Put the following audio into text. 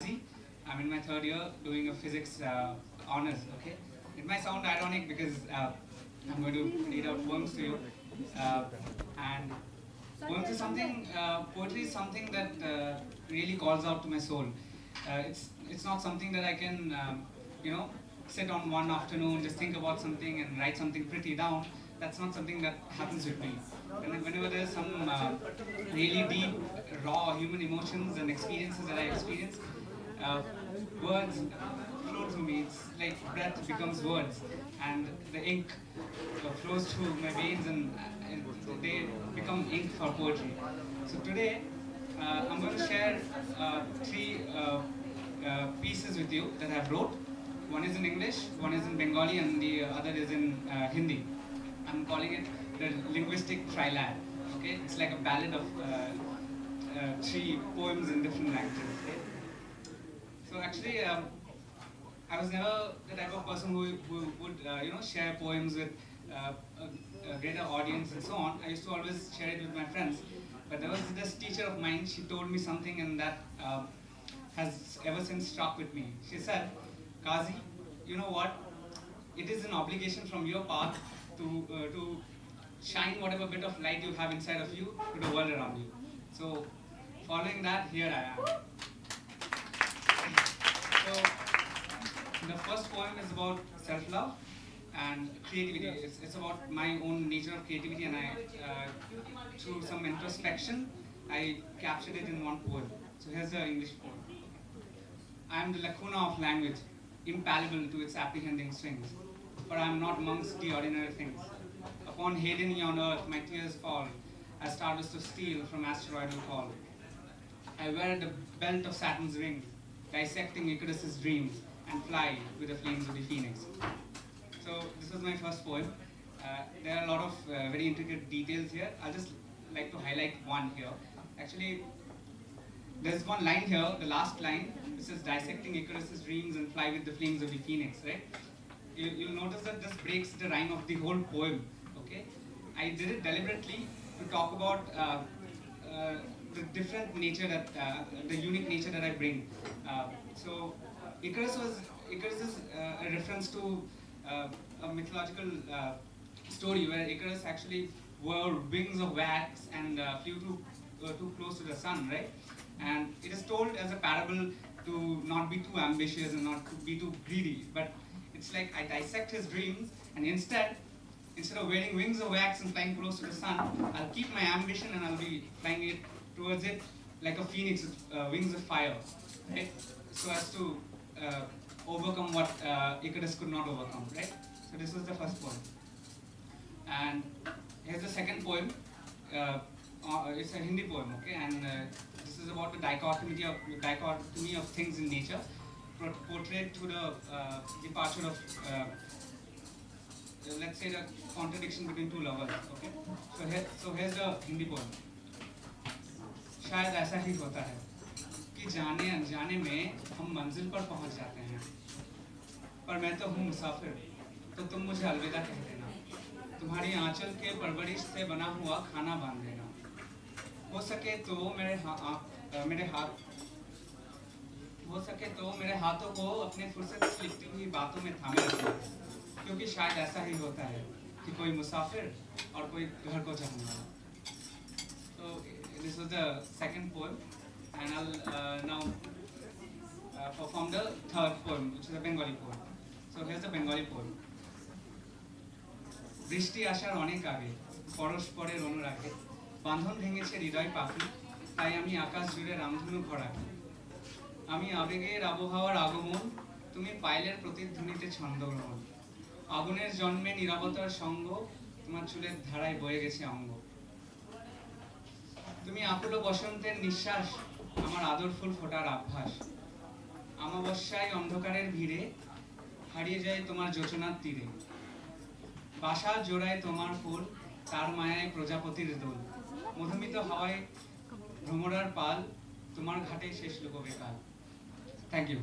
I'm in my third year doing a physics honors. Okay, it might sound ironic because I'm going to read out poems to you, and poems is something. Poetry is something that really calls out to my soul. It's not something that I can sit on one afternoon, just think about something and write something pretty down. That's not something that happens with me. And then whenever there's some really deep, raw human emotions and experiences that I experience, uh, words flow through me. It's like breath becomes words, and the ink flows through my veins, and they become ink for poetry. So today, I'm going to share three pieces with you that I've wrote. One is in English, one is in Bengali, and the other is in Hindi. I'm calling it the Linguistic Tri-llad. Okay, it's like a ballad of three poems in different languages. Okay? So actually, I was never the type of person who would share poems with a greater audience and so on. I used to always share it with my friends. But there was this teacher of mine. She told me something, and that has ever since stuck with me. She said, "Kazi, you know what? It is an obligation from your part to shine whatever bit of light you have inside of you to the world around you." So, following that, here I am. So, the first poem is about self-love and creativity. It's about my own nature of creativity, and through some introspection, I captured it in one poem. So here's the English poem. I am the lacuna of language, impalpable to its apprehending strings, for I am not amongst the ordinary things. Upon Hadeni on earth, my tears fall, as stardust of steel from asteroidal call. I wear the belt of Saturn's rings, dissecting Icarus's dreams, and fly with the flames of the phoenix. So this was my first poem. There are a lot of very intricate details here. I'll just like to highlight one here. Actually, there's one line here, the last line. This is dissecting Icarus's dreams and fly with the flames of the phoenix, right? You'll notice that this breaks the rhyme of the whole poem. Okay, I did it deliberately to talk about the different nature that, the unique nature that I bring. So Icarus is a reference to a mythological story where Icarus actually wore wings of wax and flew too close to the sun, right? And it is told as a parable to not be too ambitious and not to be too greedy. But it's like I dissect his dreams, and instead of wearing wings of wax and flying close to the sun, I'll keep my ambition and I'll be flying it towards it like a phoenix with wings of fire, right? So as to overcome what Icarus could not overcome, right? So this was the first poem. And here's the second poem. It's a Hindi poem, okay? And this is about the dichotomy of things in nature, portrayed through the departure of, let's say, the contradiction between two lovers, okay? So here's the Hindi poem. शायद ऐसा ही होता है कि जाने अनजाने में हम मंजिल पर पहुंच जाते हैं, पर मैं तो हूँ मुसाफिर, तो तुम मुझे अलविदा कह देना। तुम्हारी आंचल के परवरिश से बना हुआ खाना बांध देना। हो सके तो मेरे हाथों को अपने फुर्सत से लिखती हुई बातों में थामे रखना, क्योंकि शायद ऐसा ही होता है कि कोई मुसाफिर और कोई घर को जाने वाला। So this was the second poem, and I'll now perform the third poem, which is a Bengali poem. So here's the Bengali poem. বৃষ্টি আসার অনেক আগে পরস্পরের অনুরাগে বাঁধন ভেঙেছে হৃদয় পাখি, তাই আমি আকাশ জুড়ে রামধনু ঘোরাকি। আমি আবেগের আবহাওয়ার আগমন, তুমি পাইলের প্রতিধ্বনিতে ছন্দগ্রহণ। আগুনের জন্মে নীরবতার সঙ্গ, তোমার চুলের ধারায় বয়ে গেছে অঙ্গ। তুমি আকুল বসন্তের নিঃশ্বাস, আমার আদর ফুল ফোটার আভাস। অমাবস্যায় অন্ধকারের ভিড়ে হারিয়ে যায় তোমার যোচনার তীরে। বাসা জোড়ায় তোমার ফুল, তার মায়ায় প্রজাপতির দোল। মধুমিত হাওয়ায় ভ্রমরার পাল, তোমার ঘাটে শেষ লোকবে কাল। Thank you.